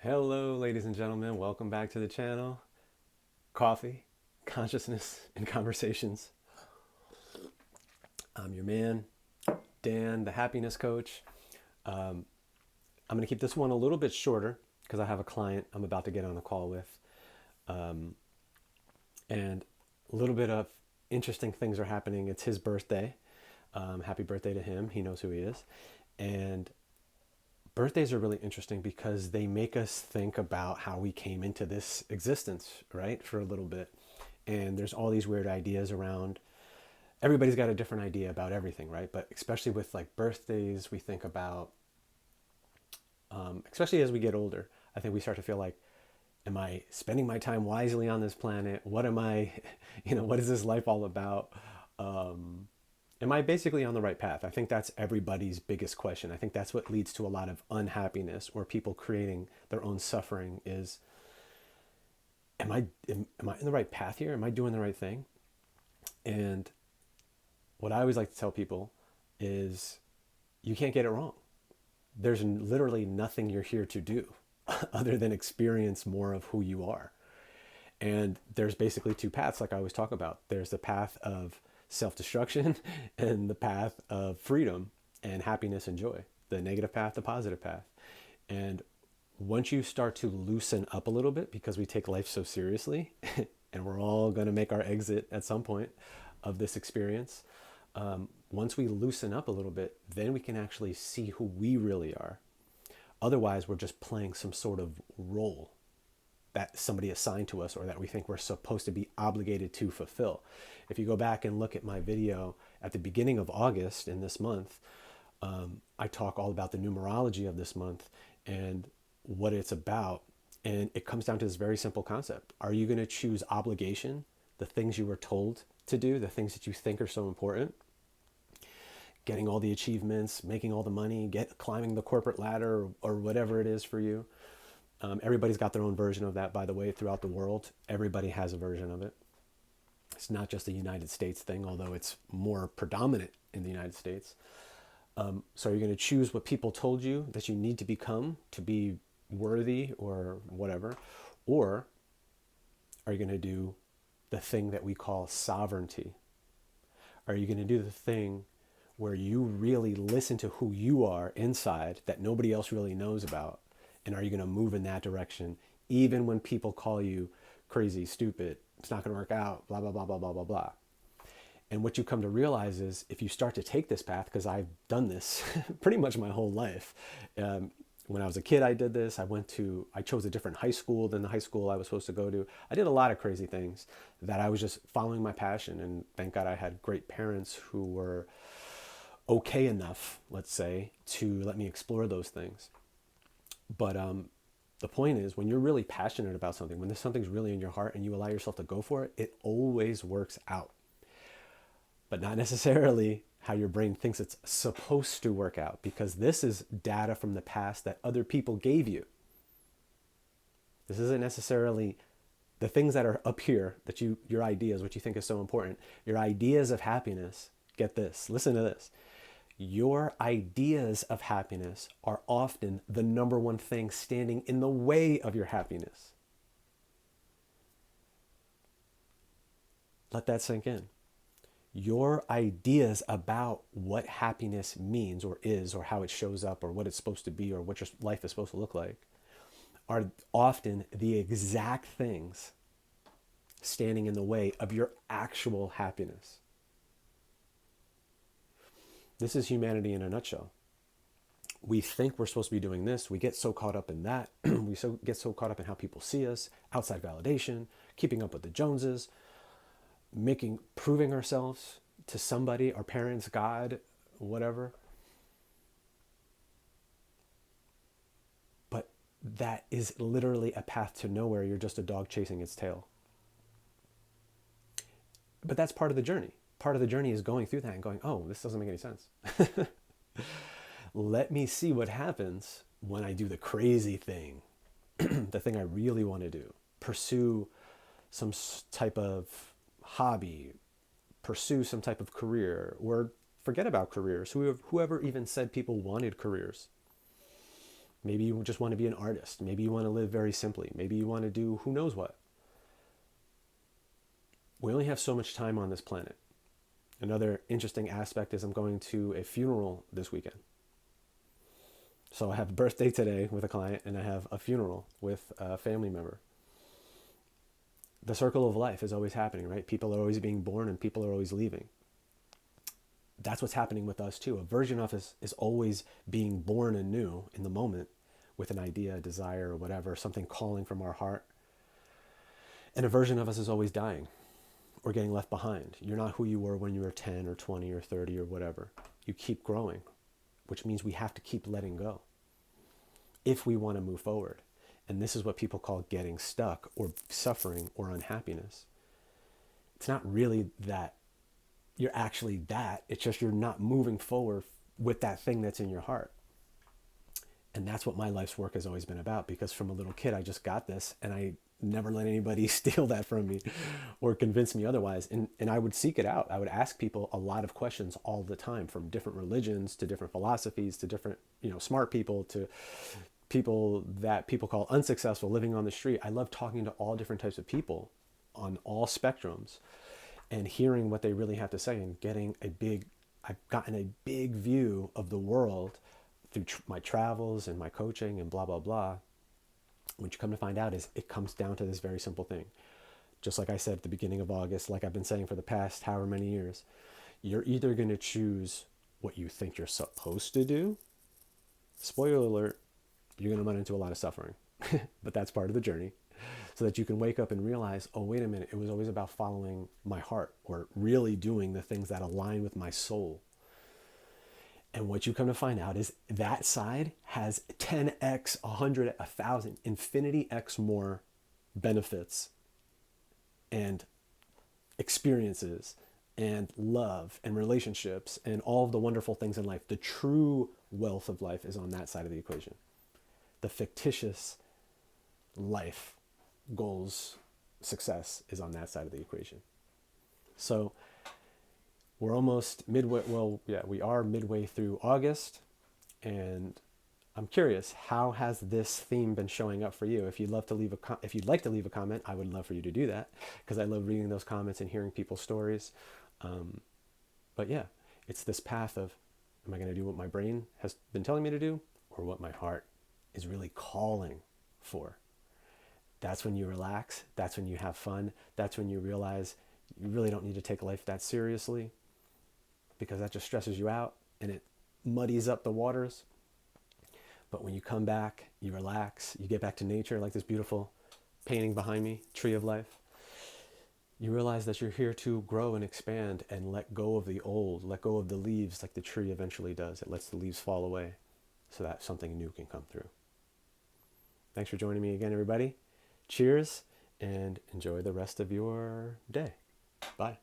Hello, ladies and gentlemen. Welcome back to the channel. Coffee, consciousness, and conversations. I'm your man, Dan, the happiness coach. I'm going to keep this one a little bit shorter because I have a client I'm about to get on a call with. And a little bit of interesting things are happening. It's his birthday. Happy birthday to him. He knows who he is. And birthdays are really interesting because they make us think about how we came into this existence, right? For a little bit. And there's all these weird ideas around. Everybody's got a different idea about everything, right? But especially with like birthdays, we think about, especially as we get older, I think we start to feel like, am I spending my time wisely on this planet? What am I, what is this life all about? Am I basically on the right path? I think that's everybody's biggest question. I think that's what leads to a lot of unhappiness or people creating their own suffering is, am I in the right path here? Am I doing the right thing? And what I always like to tell people is you can't get it wrong. There's literally nothing you're here to do other than experience more of who you are. And there's basically two paths, like I always talk about. There's the path of self-destruction and the path of freedom and happiness and joy, the negative path, the positive path. And once you start to loosen up a little bit, because we take life so seriously and we're all going to make our exit at some point of this experience, once we loosen up a little bit, then we can actually see who we really are. Otherwise, we're just playing some sort of role that somebody assigned to us or that we think we're supposed to be obligated to fulfill. If you go back and look at my video at the beginning of August in this month, I talk all about the numerology of this month and what it's about. And it comes down to this very simple concept. Are you going to choose obligation, the things you were told to do, the things that you think are so important? Getting all the achievements, making all the money, climbing the corporate ladder or whatever it is for you. Everybody's got their own version of that, by the way, throughout the world. Everybody has a version of it. It's not just a United States thing, although it's more predominant in the United States. So you're going to choose what people told you that you need to become to be worthy or whatever, or are you going to do the thing that we call sovereignty? Are you going to do the thing where you really listen to who you are inside that nobody else really knows about? And are you going to move in that direction even when people call you crazy, stupid, it's not going to work out, blah, blah, blah, blah, blah, blah, blah. And what you come to realize is if you start to take this path, because I've done this pretty much my whole life. When I was a kid, I did this. I chose a different high school than the high school I was supposed to go to. I did a lot of crazy things that I was just following my passion. And thank God I had great parents who were okay enough, let's say, to let me explore those things. But the point is, when you're really passionate about something, when something's really in your heart and you allow yourself to go for it, it always works out. But not necessarily how your brain thinks it's supposed to work out, because this is data from the past that other people gave you. This isn't necessarily the things that are up here, that your ideas, what you think is so important, your ideas of happiness. Get this, listen to this. Your ideas of happiness are often the number one thing standing in the way of your happiness. Let that sink in. Your ideas about what happiness means or is or how it shows up or what it's supposed to be or what your life is supposed to look like are often the exact things standing in the way of your actual happiness. This is humanity in a nutshell. We think we're supposed to be doing this. We get so caught up in that. Get so caught up in how people see us, outside validation, keeping up with the Joneses, proving ourselves to somebody, our parents, God, whatever. But that is literally a path to nowhere. You're just a dog chasing its tail. But that's part of the journey. Part of the journey is going through that and going, oh, this doesn't make any sense. Let me see what happens when I do the crazy thing, the thing I really want to do. Pursue some type of hobby, pursue some type of career, or forget about careers. Whoever even said people wanted careers. Maybe you just want to be an artist. Maybe you want to live very simply. Maybe you want to do who knows what. We only have so much time on this planet. Another interesting aspect is I'm going to a funeral this weekend. So I have a birthday today with a client, and I have a funeral with a family member. The circle of life is always happening, right? People are always being born and people are always leaving. That's what's happening with us too. A version of us is always being born anew in the moment with an idea, a desire, or whatever, something calling from our heart. And a version of us is always dying or getting left behind. You're not who you were when you were 10 or 20 or 30 or whatever. You keep growing, which means we have to keep letting go if we want to move forward. And this is what people call getting stuck or suffering or unhappiness. It's not really that you're actually that. It's just you're not moving forward with that thing that's in your heart. And that's what my life's work has always been about, because from a little kid, I just got this and I never let anybody steal that from me or convince me otherwise. And I would seek it out. I would ask people a lot of questions all the time, from different religions to different philosophies to different, smart people to people that people call unsuccessful, living on the street. I love talking to all different types of people on all spectrums and hearing what they really have to say and I've gotten a big view of the world through my travels and my coaching and blah, blah, blah. What you come to find out is it comes down to this very simple thing. Just like I said at the beginning of August, like I've been saying for the past however many years, you're either going to choose what you think you're supposed to do. Spoiler alert, you're going to run into a lot of suffering, but that's part of the journey, so that you can wake up and realize, oh, wait a minute, it was always about following my heart or really doing the things that align with my soul. And what you come to find out is that side has 10x, 100, 1,000, infinity x more benefits and experiences and love and relationships and all of the wonderful things in life. The true wealth of life is on that side of the equation. The fictitious life, goals, success is on that side of the equation. So we're almost midway. Well, yeah, we are midway through August, and I'm curious, how has this theme been showing up for you? If you'd like to leave a comment, I would love for you to do that, because I love reading those comments and hearing people's stories. But yeah, it's this path of, am I going to do what my brain has been telling me to do, or what my heart is really calling for? That's when you relax. That's when you have fun. That's when you realize you really don't need to take life that seriously, because that just stresses you out and it muddies up the waters. But when you come back, you relax, you get back to nature, like this beautiful painting behind me, Tree of Life. You realize that you're here to grow and expand and let go of the old, let go of the leaves, like the tree eventually does. It lets the leaves fall away so that something new can come through. Thanks for joining me again, everybody. Cheers, and enjoy the rest of your day. Bye.